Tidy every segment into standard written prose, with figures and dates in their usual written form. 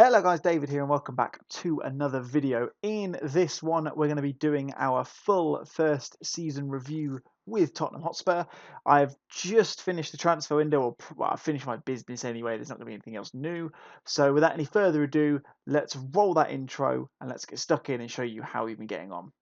Hello guys, David here and welcome back to another video. In this one we're going to be doing our full first season review with Tottenham Hotspur. I've just finished the transfer window, or well, I've finished my business anyway, there's not going to be anything else new. So without any further ado, let's roll that intro and let's get stuck in and show you how we've been getting on.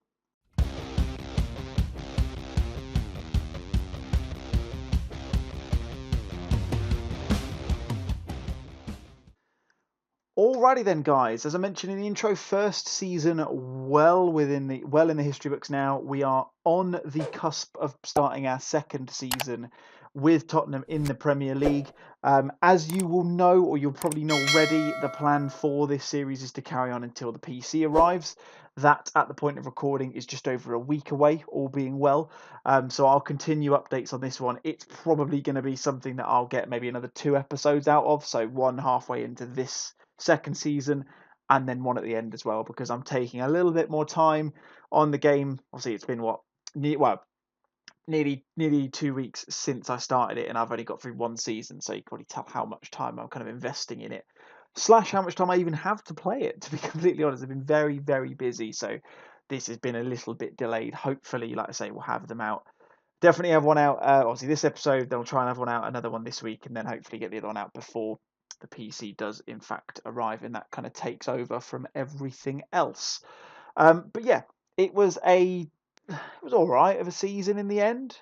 Alrighty then, guys. As I mentioned in the intro, first season well in the history books now. We are on the cusp of starting our second season with Tottenham in the Premier League. As you will know, or you'll probably know already, the plan for this series is to carry on until the PC arrives. That, at the point of recording, is just over a week away, all being well. So I'll continue updates on this one. It's probably going to be something that I'll get maybe another 2 episodes out of. So one halfway into this second season and then one at the end as well, because I'm taking a little bit more time on the game. Obviously it's been nearly 2 weeks since I started it, and I've only got through one season, so you can probably tell how much time I'm kind of investing in it, slash how much time I even have to play it, to be completely honest. I've been very busy, so this has been a little bit delayed. Hopefully, like I say, we'll have them out. Definitely have one out, obviously this episode, then we'll try and have one out, another one this week, and then hopefully get the other one out before the PC does in fact arrive, and that kind of takes over from everything else. But yeah, it was all right of a season in the end.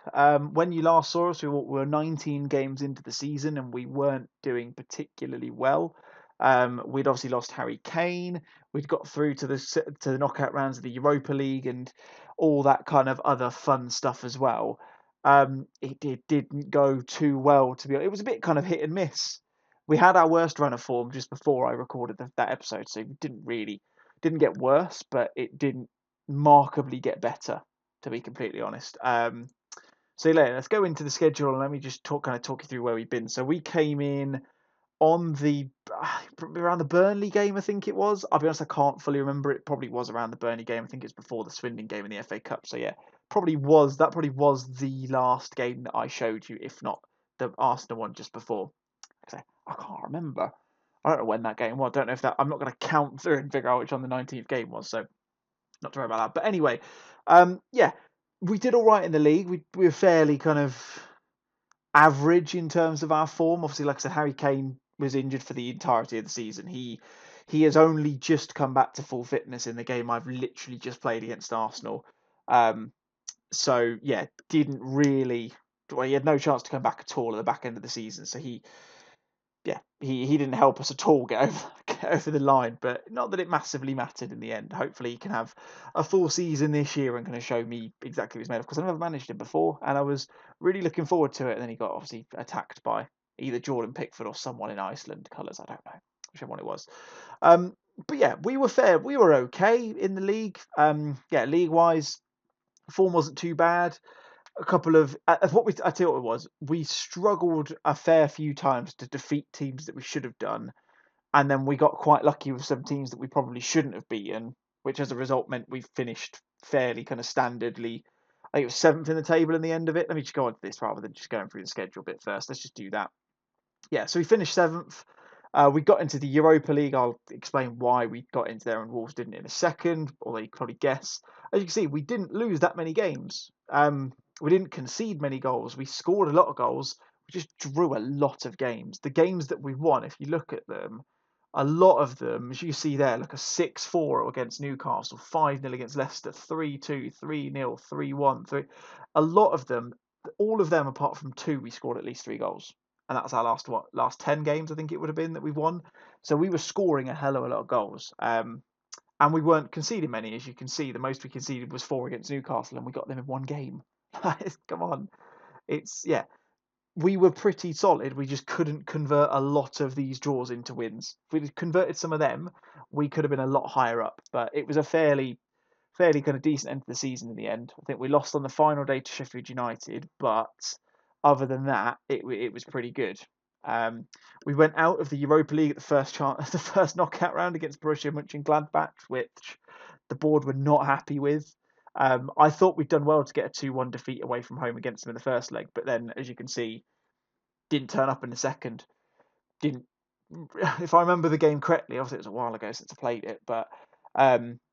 When you last saw us, we were 19 games into the season, and we weren't doing particularly well. We'd obviously lost Harry Kane. We'd got through to the knockout rounds of the Europa League and all that kind of other fun stuff as well. It didn't go too well, to be honest. It was a bit kind of hit and miss. We had our worst run of form just before I recorded that episode, so it didn't get worse, but it didn't markedly get better, to be completely honest. So yeah, let's go into the schedule and let me just talk you through where we've been. So we came in on the around the Burnley game, I think it was. I'll be honest, I can't fully remember. It probably was around the Burnley game. I think it's before the Swindon game in the FA Cup. So yeah, probably was the last game that I showed you, if not the Arsenal one just before. I can't remember. I don't know when that game was. I don't know if that. I'm not going to count through and figure out which on the 19th game was. So not to worry about that. But anyway, yeah, we did all right in the league. We were fairly kind of average in terms of our form. Obviously, like I said, Harry Kane was injured for the entirety of the season. He has only just come back to full fitness in the game I've literally just played against Arsenal. Um, so yeah, didn't really. Well, he had no chance to come back at all at the back end of the season. So he didn't help us at all get over the line, but not that it massively mattered in the end. Hopefully he can have a full season this year and kind of show me exactly what he's made of, because I've never managed him before and I was really looking forward to it. And then he got obviously attacked by either Jordan Pickford or someone in Iceland colours. I don't know whichever one it was. But yeah, we were fair. We were okay in the league. Yeah, league wise, form wasn't too bad. A couple of I tell you what it was. We struggled a fair few times to defeat teams that we should have done, and then we got quite lucky with some teams that we probably shouldn't have beaten, which as a result meant we finished fairly kind of standardly. I think it was seventh in the table in the end of it. Let me just go on to this rather than just going through the schedule bit first. Let's just do that. Yeah, so we finished seventh. We got into the Europa League. I'll explain why we got into there and Wolves didn't in a second, although you can probably guess. As you can see, we didn't lose that many games. We didn't concede many goals. We scored a lot of goals. We just drew a lot of games. The games that we won, if you look at them, a lot of them, as you see there, like a 6-4 against Newcastle, 5-0 against Leicester, 3-2, 3-0, 3-1, 3. A lot of them, all of them apart from two, we scored at least 3 goals. And that's our last 10 games, I think it would have been, that we've won. So we were scoring a hell of a lot of goals. And we weren't conceding many, as you can see. The most we conceded was 4 against Newcastle, and we got them in one game. Come on. Yeah, we were pretty solid. We just couldn't convert a lot of these draws into wins. If we'd converted some of them, we could have been a lot higher up. But it was a fairly kind of decent end to the season in the end. I think we lost on the final day to Sheffield United, but other than that, it was pretty good. We went out of the Europa League at the first knockout round against Borussia Mönchengladbach, which the board were not happy with. I thought we'd done well to get a 2-1 defeat away from home against them in the first leg, but then, as you can see, didn't turn up in the second. Didn't if I remember the game correctly, obviously it was a while ago since I played it, but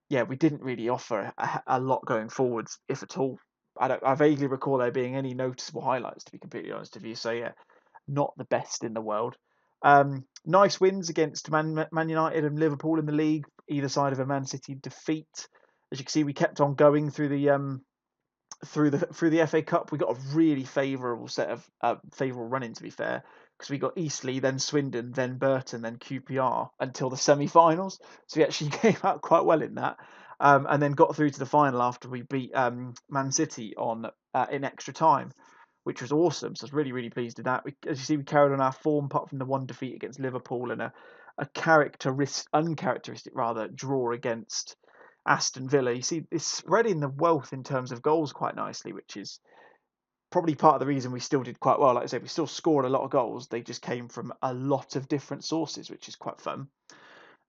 yeah, we didn't really offer a lot going forwards, if at all. I vaguely recall there being any noticeable highlights, to be completely honest with you. So yeah, not the best in the world. Nice wins against Man United and Liverpool in the league, either side of a Man City defeat. As you can see, we kept on going through the FA Cup. We got a really favourable set of favourable running, to be fair, because we got Eastleigh, then Swindon, then Burton, then QPR until the semi-finals. So we actually came out quite well in that, and then got through to the final after we beat Man City on in extra time, which was awesome. So I was really really pleased with that. As you see, we carried on our form apart from the one defeat against Liverpool and a uncharacteristic rather draw against Aston Villa. You see, it's spreading the wealth in terms of goals quite nicely, which is probably part of the reason we still did quite well. Like I said, we still scored a lot of goals. They just came from a lot of different sources, which is quite fun.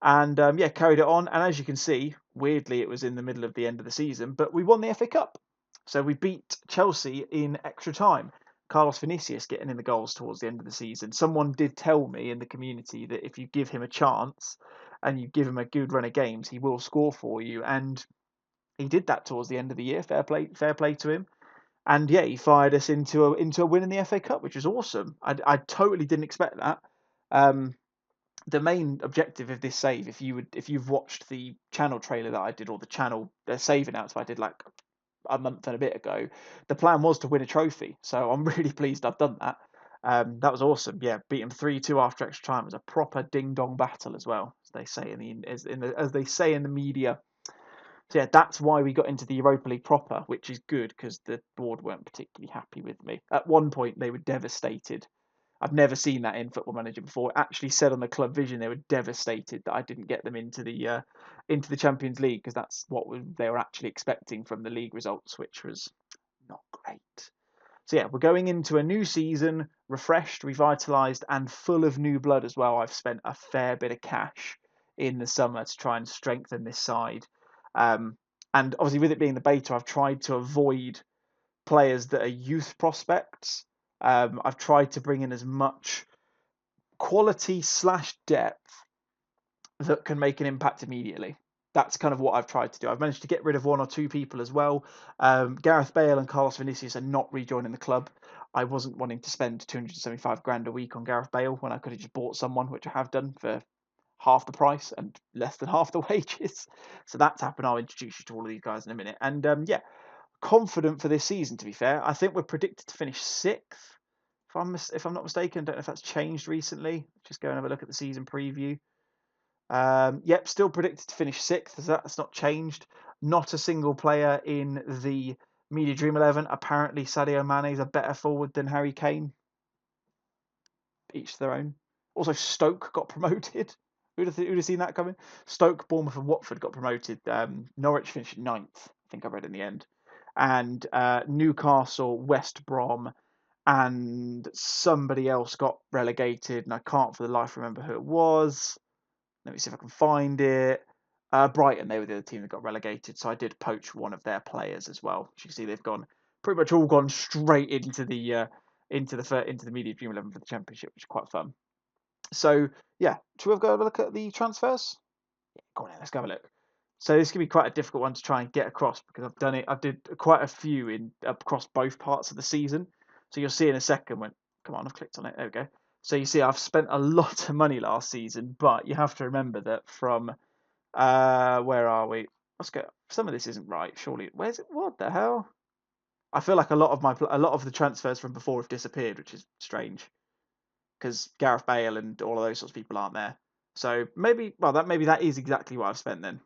And yeah, carried it on. And as you can see, weirdly, it was in the middle of the end of the season, but we won the FA Cup. So we beat Chelsea in extra time. Carlos Vinicius getting in the goals towards the end of the season. Someone did tell me in the community that if you give him a chance and you give him a good run of games, he will score for you. And he did that towards the end of the year. Fair play to him. And yeah, he fired us into a win in the FA Cup, which was awesome. I totally didn't expect that. Um, the main objective of this save, if you've watched the channel trailer that I did, or the channel save announcement I did like a month and a bit ago, the plan was to win a trophy. So I'm really pleased I've done that. That was awesome. Yeah, beat him 3-2 after extra time. It was a proper ding dong battle as well, as they say as they say in the media. So yeah, that's why we got into the Europa League proper, which is good because the board weren't particularly happy with me. At one point, they were devastated. I've never seen that in Football Manager before. It actually said on the Club Vision they were devastated that I didn't get them into the Champions League because that's what they were actually expecting from the league results, which was not great. So yeah, we're going into a new season, refreshed, revitalised, and full of new blood as well. I've spent a fair bit of cash in the summer to try and strengthen this side. Um, and obviously, with it being the beta, I've tried to avoid players that are youth prospects. I've tried to bring in as much quality slash depth that can make an impact immediately. That's kind of what I've tried to do. I've managed to get rid of one or two people as well. Gareth Bale and Carlos Vinicius are not rejoining the club. I wasn't wanting to spend 275 grand a week on Gareth Bale when I could have just bought someone, which I have done for half the price and less than half the wages. So that's happened. I'll introduce you to all of these guys in a minute. And yeah, confident for this season. To be fair, I think we're predicted to finish sixth. If I'm not mistaken, don't know if that's changed recently. Just go and have a look at the season preview. Yep, still predicted to finish sixth. That's not changed. Not a single player in the Media Dream 11. Apparently, Sadio Mane is a better forward than Harry Kane. Each their own. Also, Stoke got promoted. Who'd have seen that coming? Stoke, Bournemouth, and Watford got promoted. Norwich finished ninth. I think I read in the end. And Newcastle, West Brom, and somebody else got relegated, and I can't for the life remember who it was. Let me see if I can find it. Brighton, they were the other team that got relegated, so I did poach one of their players as well. As you can see, they've gone pretty much all gone straight into the Media Dream 11 for the Championship, which is quite fun. So yeah, should we go have a look at the transfers? Yeah, go on then, let's go have a look. So this can be quite a difficult one to try and get across because I've done it. I did quite a few in across both parts of the season. So you'll see in a second when. Come on, I've clicked on it. There we go. So you see, I've spent a lot of money last season, but you have to remember that from where are we? Let's go. Some of this isn't right. Surely, where's it? What the hell? I feel like a lot of the transfers from before have disappeared, which is strange because Gareth Bale and all of those sorts of people aren't there. So maybe that is exactly what I've spent then.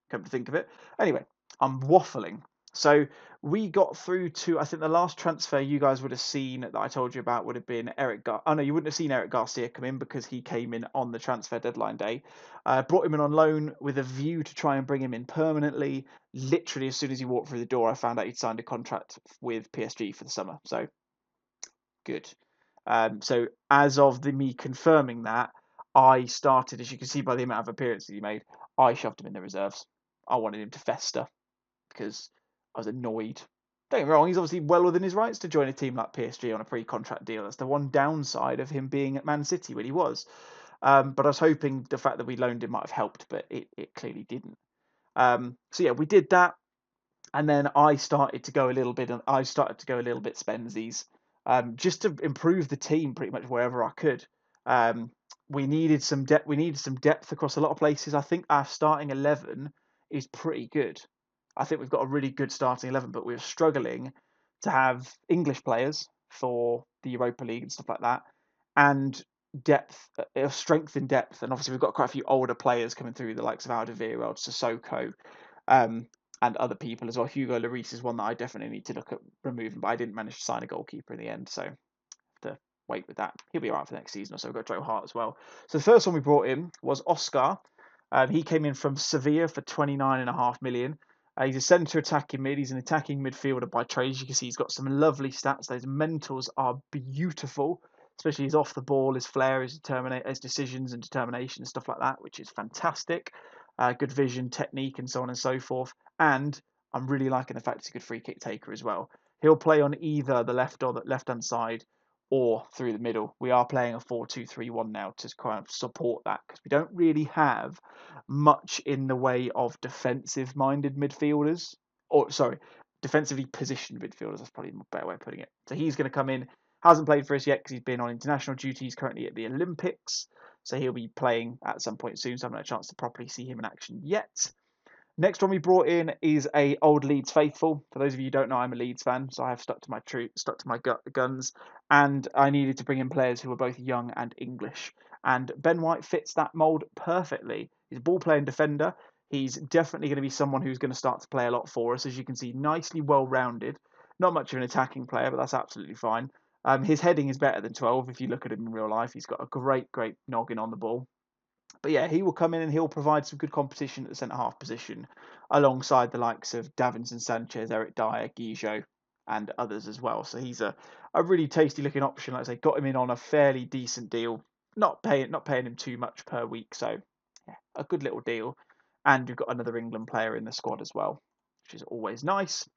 Come to think of it. Anyway, I'm waffling. So we got through to, I think the last transfer you guys would have seen that I told you about would have been Oh no, you wouldn't have seen Eric Garcia come in because he came in on the transfer deadline day. Brought him in on loan with a view to try and bring him in permanently. Literally, as soon as he walked through the door, I found out he'd signed a contract with PSG for the summer. So good. So as of me confirming that, I started, as you can see by the amount of appearances he made, I shoved him in the reserves. I wanted him to fester because I was annoyed. Don't get me wrong, he's obviously well within his rights to join a team like PSG on a pre-contract deal. That's the one downside of him being at Man City when he was. But I was hoping the fact that we loaned him might have helped, but it clearly didn't. So yeah, we did that, and then I started to go a little bit. I started to go a little bit Spensies, just to improve the team pretty much wherever I could. Um, we needed some depth. We needed some depth across a lot of places. I think our starting 11 is pretty good. I think we've got a really good starting 11, but we were struggling to have English players for the Europa League and stuff like that, and depth, strength in depth. And obviously, we've got quite a few older players coming through, the likes of Alderweireld, Sissoko, um, and other people as well. Hugo Lloris is one that I definitely need to look at removing, but I didn't manage to sign a goalkeeper in the end, so to wait with that. He'll be alright for next season. Also, we've got Joe Hart as well. So the first one we brought in was Oscar. He came in from Sevilla for 29.5 million. He's a centre attacking mid. He's an attacking midfielder by trade. As you can see, he's got some lovely stats. Those mentals are beautiful, especially his off the ball, his flair, his decisions and determination and stuff like that, which is fantastic. Good vision, technique, and so on and so forth. And I'm really liking the fact he's a good free kick taker as well. He'll play on either the left or the left hand side or through the middle. We are playing a 4-2-3-1 now to kind of support that because we don't really have much in the way of defensive minded midfielders, or sorry, defensively positioned midfielders. That's probably a better way of putting it. So he's going to come in. Hasn't played for us yet because he's been on international duty. He's currently at the Olympics, so he'll be playing at some point soon. So I haven't had a chance to properly see him in action yet. Next one we brought in is a old Leeds faithful. For those of you who don't know, I'm a Leeds fan, so I have stuck to my guns, and I needed to bring in players who were both young and English. And Ben White fits that mould perfectly. He's a ball playing defender. He's definitely going to be someone who's going to start to play a lot for us. As you can see, nicely well rounded. Not much of an attacking player, but that's absolutely fine. His heading is better than 12 if you look at him in real life. He's got a great noggin on the ball. But yeah, he will come in and he'll provide some good competition at the centre half position, alongside the likes of Davinson Sanchez, Eric Dyer, Guijo, and others as well. So he's a really tasty looking option. Like I say, got him in on a fairly decent deal, not paying him too much per week. So yeah, a good little deal. And we've got another England player in the squad as well, which is always nice.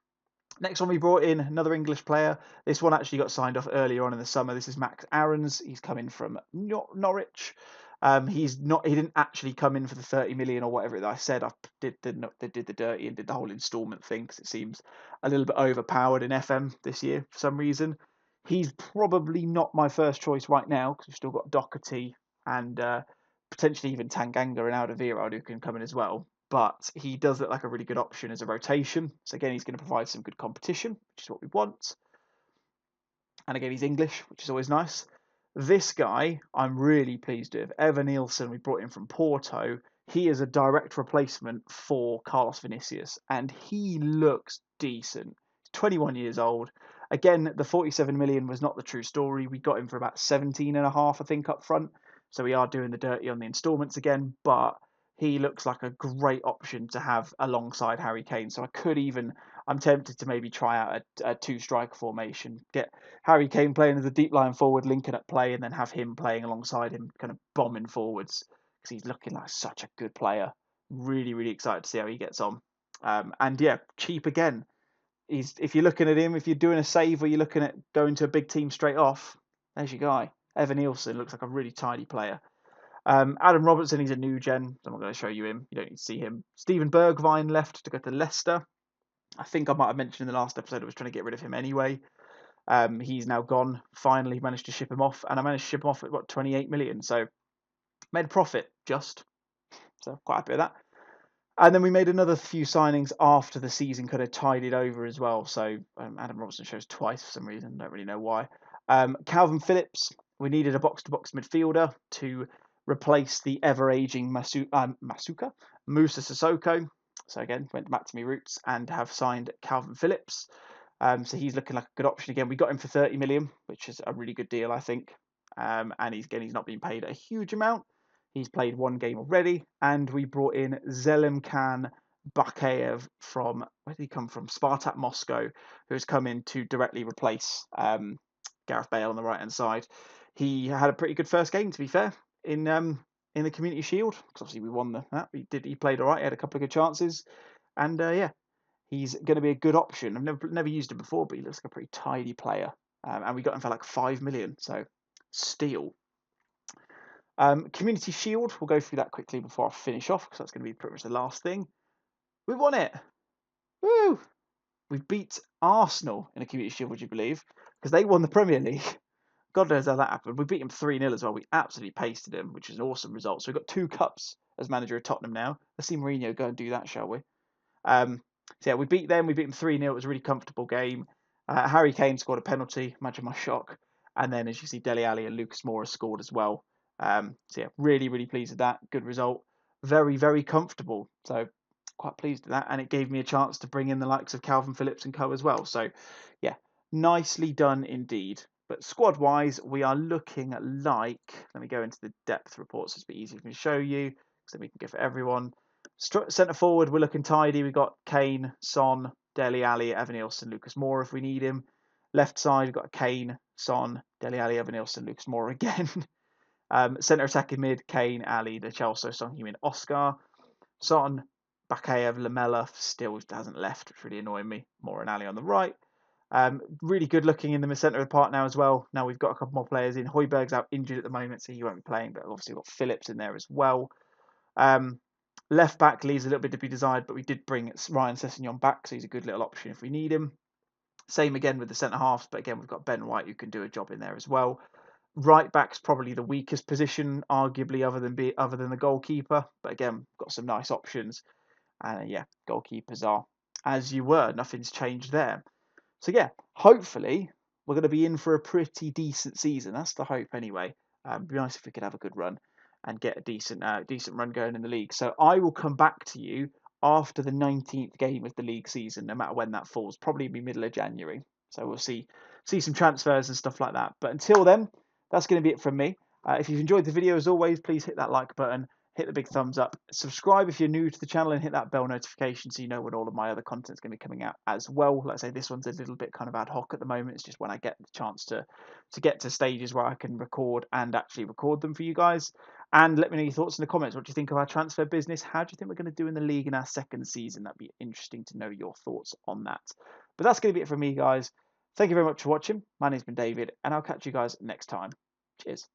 Next one we brought in another English player. This one actually got signed off earlier on in the summer. This is Max Aarons. He's coming from Norwich. He's not. He didn't actually come in for the 30 million or whatever that I said. They did the dirty and did the whole instalment thing because it seems a little bit overpowered in FM this year for some reason. He's probably not my first choice right now because we've still got Doherty and potentially even Tanganga and Alderweireld who can come in as well. But he does look like a really good option as a rotation. So again, he's going to provide some good competition, which is what we want. And again, he's English, which is always nice. This guy, I'm really pleased with. Evanilson, we brought in from Porto. He is a direct replacement for Carlos Vinicius, and he looks decent. He's 21 years old. Again, the 47 million was not the true story. We got him for about 17 and a half, I think, up front. So we are doing the dirty on the instalments again, but he looks like a great option to have alongside Harry Kane. So I'm tempted to maybe try out a two-striker formation, get Harry Kane playing as a deep line forward, linking up play, and then have him playing alongside him, kind of bombing forwards because he's looking like such a good player. Really excited to see how he gets on. And yeah, cheap again. If you're looking at him, if you're doing a save or you're looking at going to a big team straight off, there's your guy. Evanilson looks like a really tidy player. Adam Robertson, he's a new gen. So I'm not going to show you him. You don't need to see him. Steven Bergwijn left to go to Leicester. I think I might have mentioned in the last episode I was trying to get rid of him anyway. He's now gone. Finally managed to ship him off, and I managed to ship him off at 28 million. So made a profit, so quite happy with that. And then we made another few signings after the season kind of tidied over as well. So Adam Robertson shows twice for some reason. Don't really know why. Calvin Phillips. We needed a box-to-box midfielder to replace the ever-aging Musa Sissoko. So again, went back to my roots and have signed Calvin Phillips. So he's looking like a good option again. We got him for 30 million, which is a really good deal, I think. And he's not being paid a huge amount. He's played one game already, and we brought in Zelimkhan Bakayev from, where did he come from? Spartak Moscow, who has come in to directly replace Gareth Bale on the right hand side. He had a pretty good first game, to be fair, in the Community Shield, because obviously we won that. He played all right. He had a couple of good chances, and yeah, he's going to be a good option. I've never used him before, but he looks like a pretty tidy player, and we got him for like 5 million, so steal. Community Shield, we'll go through that quickly before I finish off, because that's going to be pretty much the last thing. We won it! Woo! We beat Arsenal in a Community Shield, would you believe? Because they won the Premier League. God knows how that happened. We beat them 3-0 as well. We absolutely pasted them, which is an awesome result. So we've got 2 cups as manager of Tottenham now. Let's see Mourinho go and do that, shall we? So yeah, we beat them. We beat them 3-0. It was a really comfortable game. Harry Kane scored a penalty. Imagine my shock. And then, as you see, Dele Alli and Lucas Moura scored as well. So yeah, really, really pleased with that. Good result. Very, very comfortable. So quite pleased with that. And it gave me a chance to bring in the likes of Calvin Phillips and co as well. So yeah, nicely done indeed. But squad-wise, we are looking like, let me go into the depth reports, so it's a bit easier for me to show you, because then we can go for everyone. Centre forward, we're looking tidy. We've got Kane, Son, Dele Alli, Evan Nielsen, Lucas Moura if we need him. Left side, we've got Kane, Son, Dele Alli, Evan Nielsen, Lucas Moura again. Centre attacking mid, Kane, Ali, Lo Celso, Son Heung-min, Oscar. Son, Bakayev, Lamella still hasn't left, which is really annoying me. Moura and Ali on the right. Really good looking in the centre of the park now as well. Now we've got a couple more players in. Højbjerg's out injured at the moment, so he won't be playing, but obviously we've got Phillips in there as well. Left back leaves a little bit to be desired, but we did bring Ryan Sessegnon back, so he's a good little option if we need him. Same again with the centre halves, but again we've got Ben White who can do a job in there as well. Right back's probably the weakest position, arguably, other than the goalkeeper. But again, got some nice options. And yeah, goalkeepers are as you were. Nothing's changed there. So yeah, hopefully we're going to be in for a pretty decent season. That's the hope anyway. It'd be nice if we could have a good run and get a decent run going in the league. So I will come back to you after the 19th game of the league season, no matter when that falls. Probably be middle of January. So we'll see some transfers and stuff like that. But until then, that's going to be it from me. If you've enjoyed the video, as always, please hit that like button. Hit the big thumbs up. Subscribe if you're new to the channel and hit that bell notification so you know when all of my other content is going to be coming out as well. Like I say, this one's a little bit kind of ad hoc at the moment. It's just when I get the chance to get to stages where I can record and actually record them for you guys. And let me know your thoughts in the comments. What do you think of our transfer business? How do you think we're going to do in the league in our second season? That'd be interesting to know your thoughts on that. But that's going to be it from me, guys. Thank you very much for watching. My name's been David, and I'll catch you guys next time. Cheers.